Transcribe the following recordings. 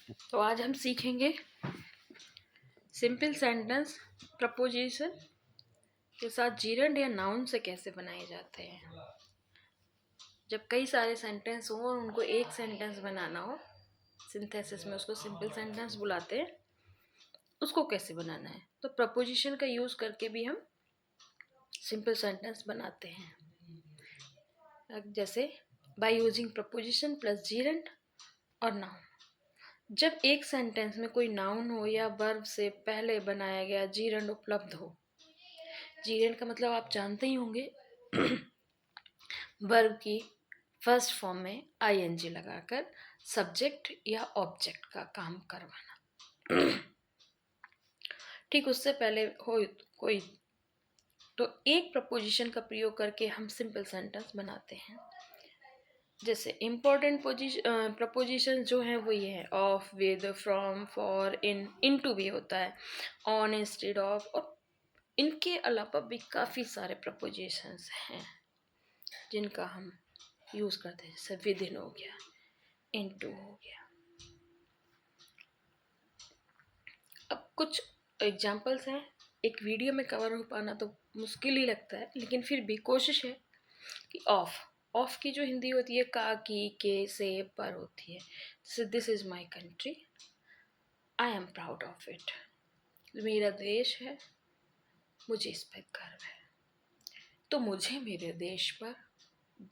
तो आज हम सीखेंगे सिंपल सेंटेंस प्रपोजिशन के साथ जीरंड या नाउन से कैसे बनाए जाते हैं। जब कई सारे सेंटेंस हो और उनको एक सेंटेंस बनाना हो, सिंथेसिस में उसको सिंपल सेंटेंस बुलाते हैं, उसको कैसे बनाना है। तो प्रपोजिशन का यूज़ करके भी हम सिंपल सेंटेंस बनाते हैं, जैसे by using preposition plus gerund और नाउन। जब एक सेंटेंस में कोई नाउन हो या वर्ब से पहले बनाया गया जीरंड उपलब्ध हो। जीरंड का मतलब आप जानते ही होंगे, वर्ब की फर्स्ट फॉर्म में आईएनजी लगाकर सब्जेक्ट या ऑब्जेक्ट का काम करवाना। ठीक उससे पहले हो कोई, तो एक प्रपोजिशन का प्रयोग करके हम सिंपल सेंटेंस बनाते हैं। जैसे इम्पोर्टेंट प्रपोजिशन जो हैं वो ये है of, with, from, for, into भी होता है, ऑन, इंस्टेड ऑफ, और इनके अलावा भी काफ़ी सारे प्रपोजिशंस हैं जिनका हम यूज़ करते हैं। जैसे विद इन हो गया, इनटू हो गया। अब कुछ एग्जांपल्स हैं, एक वीडियो में कवर हो पाना तो मुश्किल ही लगता है, लेकिन फिर भी कोशिश है कि ऑफ की जो हिंदी होती है का, की, के, से, पर होती है। जैसे this is my country, I am proud of it. मेरा देश है, मुझे इस पर गर्व है। तो मुझे मेरे देश पर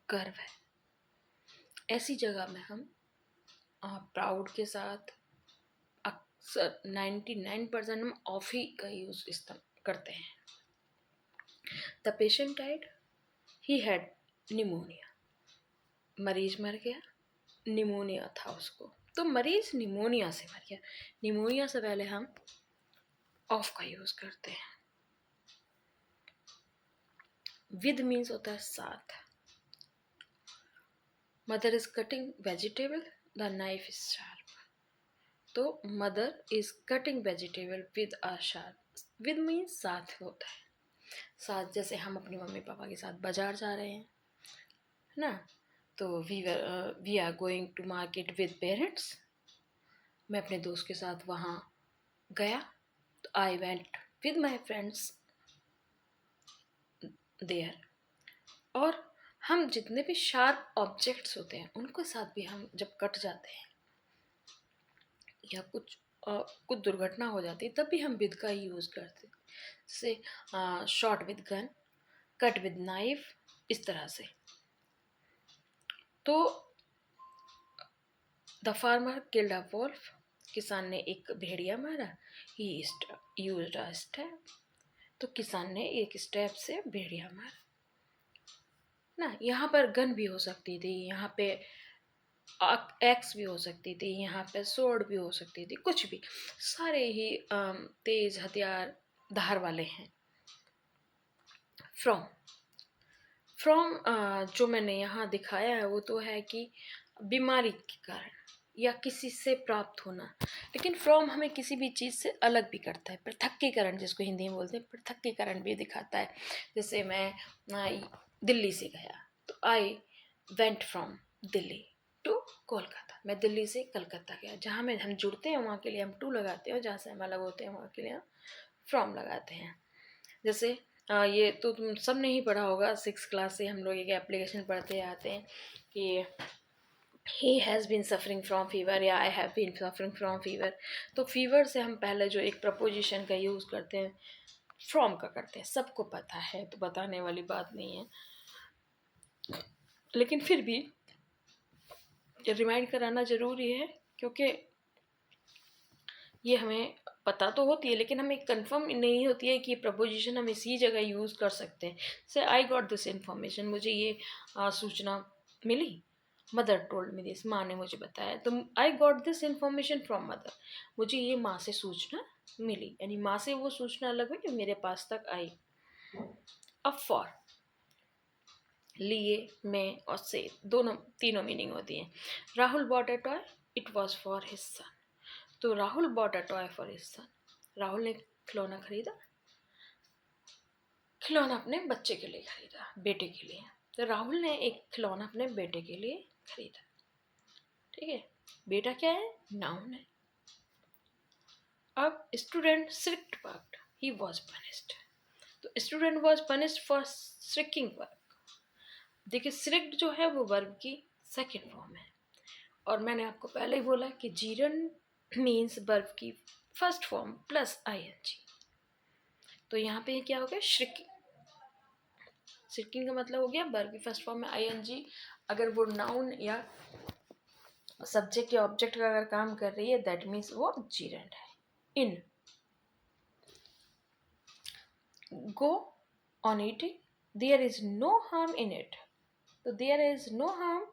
गर्व है। ऐसी जगह में हम प्राउड के साथ अक्सर 99% हम ऑफ ही का यूज़ इस्तेमाल करते हैं। The patient died, he had pneumonia. मरीज मर गया, निमोनिया था उसको, तो मरीज निमोनिया से मर गया। निमोनिया से पहले हम ऑफ का यूज़ करते हैं। विद मीन्स होता है साथ। Mother is cutting vegetable, the knife is sharp. तो mother is cutting vegetable with a sharp. With means साथ होता है। साथ जैसे हम अपनी मम्मी पापा के साथ बाजार जा रहे हैं ना, तो we are going to market with parents. मैं अपने दोस्त के साथ वहाँ गया, तो I went with my friends there. और हम जितने भी शार्प ऑब्जेक्ट्स होते हैं उनके साथ भी हम जब कट जाते हैं या कुछ दुर्घटना हो जाती है, तब भी हम विद का ही यूज़ करते हैं। जैसे shot with gun, cut with knife, इस तरह से। तो the farmer killed a wolf, किसान ने एक भेड़िया मारा। ही यूज्ड अ स्टैप, तो किसान ने एक स्टैप से भेड़िया मारा ना। यहाँ पर गन भी हो सकती थी, यहाँ पे एक्स भी हो सकती थी, यहाँ पे सोर्ड भी हो सकती थी, कुछ भी। सारे ही तेज हथियार धार वाले हैं। फ्रॉम जो मैंने यहाँ दिखाया है वो तो है कि बीमारी के कारण या किसी से प्राप्त होना, लेकिन फ्रॉम हमें किसी भी चीज़ से अलग भी करता है। पृथक्कीकरण जिसको हिंदी में बोलते हैं, पृथक्कीकरण भी दिखाता है। जैसे मैं दिल्ली से गया, तो I went from Delhi to Kolkata. मैं दिल्ली से कलकत्ता गया। जहाँ में हम जुड़ते हैं वहाँ के लिए हम टू लगाते हैं, और जहाँ से हम अलग होते हैं वहाँ के लिए हम फ्रॉम लगाते हैं। जैसे ये तो तुम सब ने ही पढ़ा होगा, 6th क्लास से हम लोग एक एप्लीकेशन पढ़ते आते हैं कि he has been suffering from fever या I have been suffering from fever. तो फीवर से हम पहले जो एक प्रपोजिशन का यूज़ करते हैं, फ्रॉम का करते हैं। सबको पता है, तो बताने वाली बात नहीं है, लेकिन फिर भी रिमाइंड कराना ज़रूरी है, क्योंकि ये हमें पता तो होती है, लेकिन हमें कंफर्म नहीं होती है कि प्रपोजिशन हम इसी जगह यूज़ कर सकते हैं। से आई गॉट दिस इन्फॉर्मेशन, मुझे ये सूचना मिली। मदर टोल्ड मी दिस, माँ ने मुझे बताया। तो I got this information from mother, मुझे ये माँ से सूचना मिली, यानी माँ से वो सूचना अलग हुई जो मेरे पास तक आई। अब फॉर, लिए, में और से, दोनों तीनों मीनिंग होती हैं। Rahul bought a toy, it was for his son. तो Rahul bought a toy for his son, Rahul ने खिलौना खरीदा, खिलौना अपने बच्चे के लिए खरीदा, बेटे के लिए। तो राहुल ने एक खिलौना अपने बेटे के लिए खरीदा। ठीक है, बेटा क्या है, नाउन है। अब student shirked work, he was punished. तो student was punished for shirking work. देखिए श्रिक्ड जो है वो वर्ब की सेकेंड फॉर्म है, और मैंने आपको पहले ही बोला कि जीरन मीन्स वर्ब की फर्स्ट फॉर्म प्लस आईएनजी। तो यहाँ पे क्या हो गया, श्रिकिंग। श्रिकिंग का मतलब हो गया वर्ब की फर्स्ट फॉर्म में आईएनजी। अगर वो नाउन या सब्जेक्ट या ऑब्जेक्ट का अगर काम कर रही है दैट मीन्स वो जीरेंट है। In, go on eating, there is no harm in it. तो there is no harm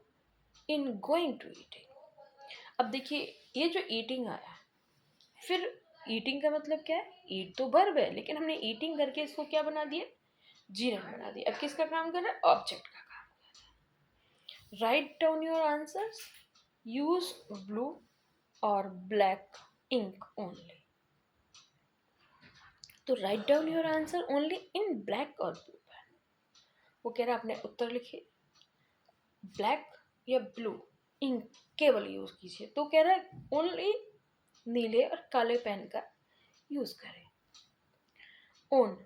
in going to eating. अब देखिए ये जो ईटिंग आया, फिर ईटिंग का मतलब क्या है, ईट तो वर्ब है लेकिन हमने ईटिंग करके इसको क्या बना दिया, जीरेंट बना दिया। अब किसका काम कर रहा है, ऑब्जेक्ट का काम कर रहा है। Write down your answers, use blue और ब्लैक इंक ओनली। तो write down your answer only in black और ब्लू पेन। वो कह रहा है अपने उत्तर लिखिए ब्लैक या ब्लू इंक केवल यूज कीजिए। तो कह रहा है ओनली नीले और काले पेन का यूज करें। ओन,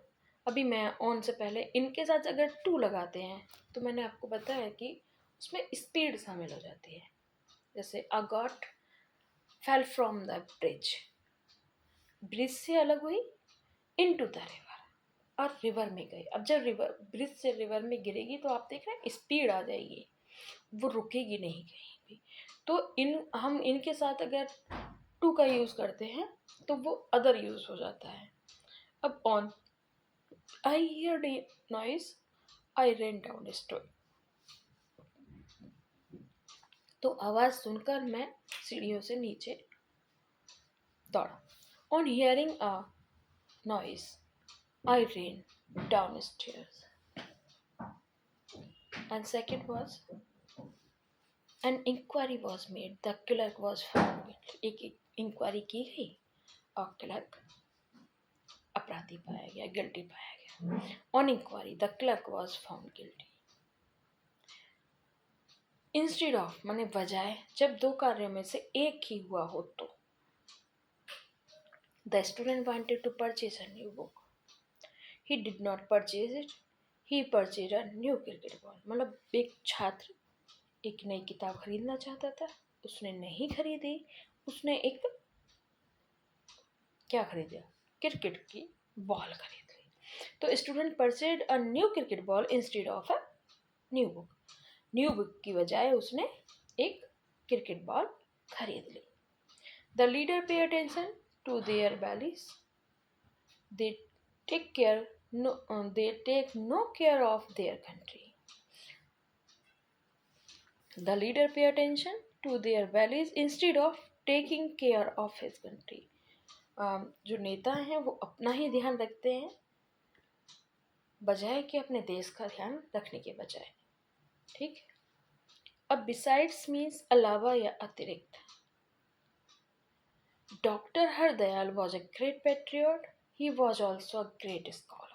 अभी मैं ओन से पहले इनके साथ अगर टू लगाते हैं तो मैंने आपको बताया कि उसमें स्पीड शामिल हो जाती है। जैसे a goat fell from the bridge, bridge से अलग हुई इनटू द रिवर और रिवर में गई। अब जब रिवर ब्रिज से रिवर में गिरेगी तो आप देख रहे हैं स्पीड आ जाएगी, वो रुकेगी नहीं कहीं भी। तो हम इनके साथ अगर टू का यूज़ करते हैं तो वो अदर यूज़ हो जाता है। अब on, I hear noise, I rain down store. तो आवाज़ सुनकर मैं सीढ़ियों से नीचे दौड़ा। On hearing a noise, I rain down stairs. And second was, an inquiry was made, the clerk was found guilty। एक इंक्वायरी की गई और क्लर्क अपराधी पाया गया, गिल्टी पाया गया। On inquiry the clerk was found guilty. Instead of माने बजाय, जब दो कार्यों में से एक ही हुआ हो तो। The student wanted to purchase a new book, he did not purchase it, he purchase a new cricket ball. मतलब एक छात्र एक नई किताब खरीदना चाहता था, उसने नहीं खरीदी, उसने एक क्या खरीदा, क्रिकेट की बॉल खरीद ली। तो student purchase a new cricket ball instead of a new book. New book की बजाय उसने एक क्रिकेट बॉल खरीद ली। The leader pay attention to their valleys, they take care they take no care of their country. The leader pay attention to their values instead of taking care of his country. जो नेता हैं वो अपना ही ध्यान रखते हैं बजाय कि अपने देश का ध्यान रखने के बजाय। ठीक। अब बिसाइड्स मीन्स अलावा या अतिरिक्त। Doctor Hardayal was a great patriot, he was also a great scholar.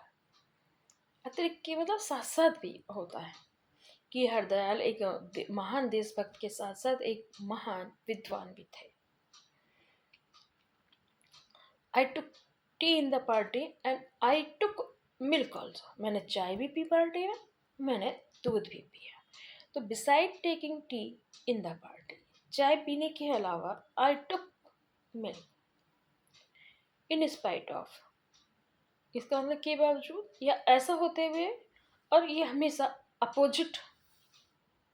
अतिरिक्त के मतलब साथ साथ भी होता है कि हरदयाल एक महान देशभक्त के साथ साथ एक महान विद्वान भी थे। I took tea in the party and I took milk also। मैंने चाय भी पी पार्टी में, मैंने दूध भी पिया। तो beside taking tea in the party, चाय पीने के अलावा I took milk in spite of, इसका मतलब के बावजूद या ऐसा होते हुए, और ये हमेशा अपोजिट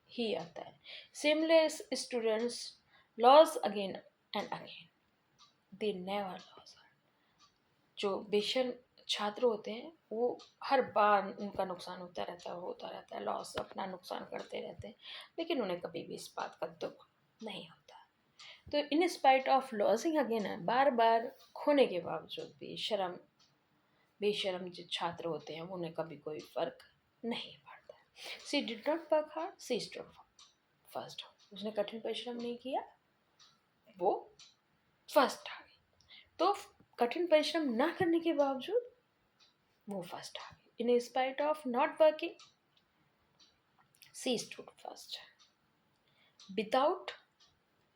ही आता है। Shameless students lose again and again, they never lose। जो बेशर्म छात्र होते हैं वो हर बार उनका नुकसान होता रहता है, लॉस, अपना नुकसान करते रहते हैं, लेकिन उन्हें कभी भी इस बात का दुख नहीं होता। तो in spite of losing again है, बार बार खोने के बावजूद भी बेशर्म जो छात्र होते हैं उन्हें कभी कोई फर्क नहीं पड़ता। She did not work hard, she stood first. उसने कठिन परिश्रम नहीं किया, वो फर्स्ट आ गई। तो कठिन परिश्रम ना करने के बावजूद वो फर्स्ट आ गई। In spite of not working, C stood first. Without,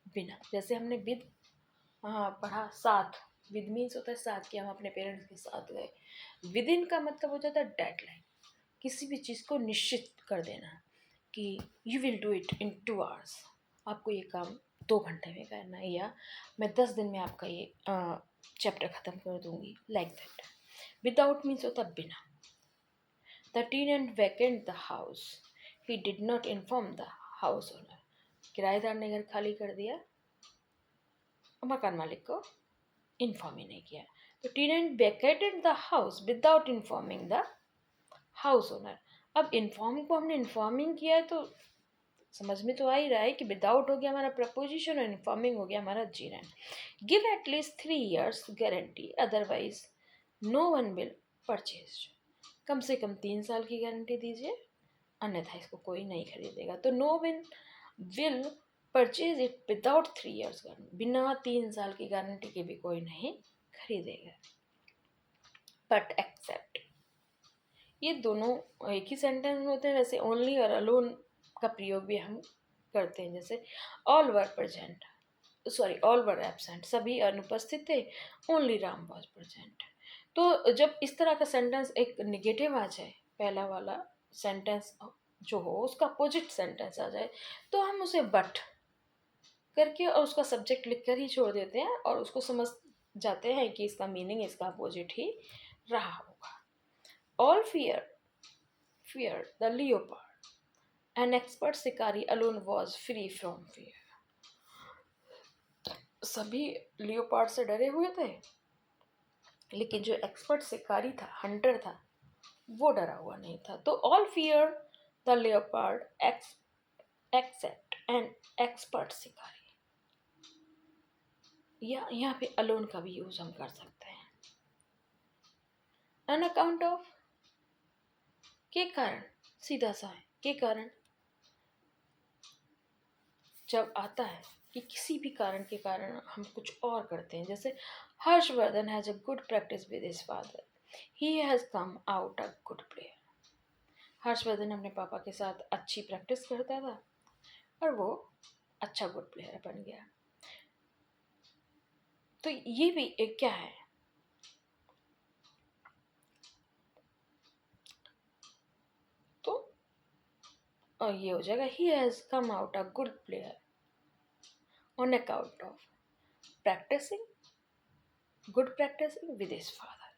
बिना, जैसे हमने विद पढ़ा साथ, विद मीन्स होता है साथ, कि हम अपने पेरेंट्स के साथ गए। विद इन का मतलब हो जाता है डेडलाइन, किसी भी चीज़ को निश्चित कर देना कि you will do it in 2 hours, आपको ये काम 2 घंटे में करना है, या मैं 10 दिन में आपका ये चैप्टर ख़त्म कर दूंगी, लाइक दैट। विदाउट मीन्स होता बिना। The tenant vacant the house, he did not inform the house owner, किराएदार ने घर खाली कर दिया, मकान मालिक को इन्फॉर्म ही नहीं किया। तो tenant vacated the house without informing the house owner. अब इन्फॉर्म को हमने इन्फॉर्मिंग किया है, तो समझ में तो आ ही रहा है कि विदाउट हो गया हमारा प्रपोजिशन और इन्फॉर्मिंग हो गया हमारा gerund. Give at least 3 years guarantee, otherwise no one will purchase, कम से कम 3 साल की गारंटी दीजिए, अन्यथा इसको कोई नहीं खरीदेगा। तो no one will purchase it without 3 years guarantee, बिना 3 साल की गारंटी के भी कोई नहीं खरीदेगा। बट एक्सेप्ट, ये दोनों एक ही सेंटेंस में होते हैं। वैसे ओनली और अलोन का प्रयोग भी हम करते हैं, जैसे all were present, sorry all were absent, सभी अनुपस्थित थे, ओनली राम वॉज प्रेजेंट। तो जब इस तरह का सेंटेंस एक निगेटिव आ जाए, पहला वाला सेंटेंस जो हो उसका अपोजिट सेंटेंस आ जाए, तो हम उसे बट करके और उसका सब्जेक्ट लिख कर ही छोड़ देते हैं, और उसको समझ जाते हैं कि इसका मीनिंग इसका अपोजिट ही रहा होगा। All feared the leopard, an expert शिकारी alone was free from fear, सभी लियोपार्ड से डरे हुए थे, लेकिन जो एक्सपर्ट शिकारी था, हंटर था, वो डरा हुआ नहीं था। तो all fear the leopard except an expert शिकारी, या यहाँ पे अलोन का भी यूज हम कर सकते हैं। अन अकाउंट ऑफ, के कारण, सीधा सा है, के कारण जब आता है कि किसी भी कारण के कारण हम कुछ और करते हैं, जैसे Harshvardhan has a good practice with his father, he has come out a good player. Harshvardhan अपने पापा के साथ अच्छी प्रैक्टिस करता था और वो अच्छा गुड प्लेयर बन गया। तो ये भी एक क्या है, तो और ये हो जाएगा he has come out a good player on account of practicing good practicing with his father.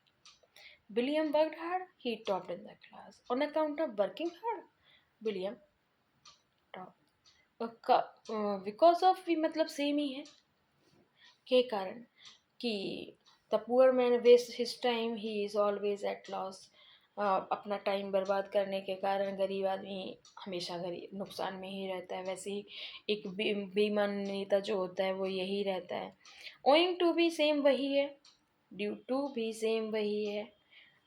William worked hard, he topped in the class. On account of working hard, William topped. Because of भी मतलब same ही है, के कारण कि the poor man waste his time, he is always at loss. अपना time बर्बाद करने के कारण गरीब आदमी हमेशा गरीब नुकसान में ही रहता है। वैसे ही एक बेईमान नेता जो होता है वो यही रहता है। ओइंग टू भी सेम वही है, ड्यू टू भी सेम वही है।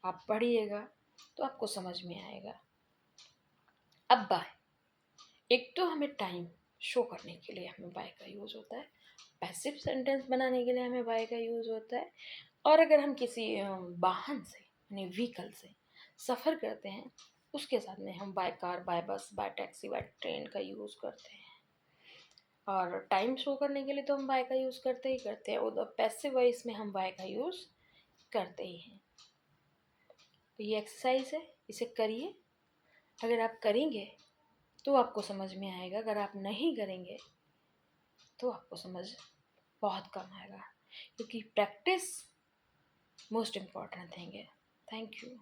आप पढ़िएगा तो आपको समझ में आएगा। अब बाय, एक तो हमें टाइम शो करने के लिए हमें बाय का यूज़ होता है, पैसिव सेंटेंस बनाने के लिए हमें बाय का यूज़ होता है, और अगर हम किसी वाहन से यानी व्हीकल से सफ़र करते हैं उसके साथ में हम बाय कार, बाय बस, बाय टैक्सी, बाय ट्रेन का यूज़ करते हैं। और टाइम शो करने के लिए तो हम बाय का यूज़ करते हैं, और पैसिव वॉइस में हम बाय का यूज़ करते ही हैं। तो ये एक्सरसाइज है, इसे करिए। अगर आप करेंगे तो आपको समझ में आएगा, अगर आप नहीं करेंगे तो आपको समझ बहुत कम आएगा, क्योंकि प्रैक्टिस मोस्ट इम्पॉर्टेंट थिंग है। Thank you.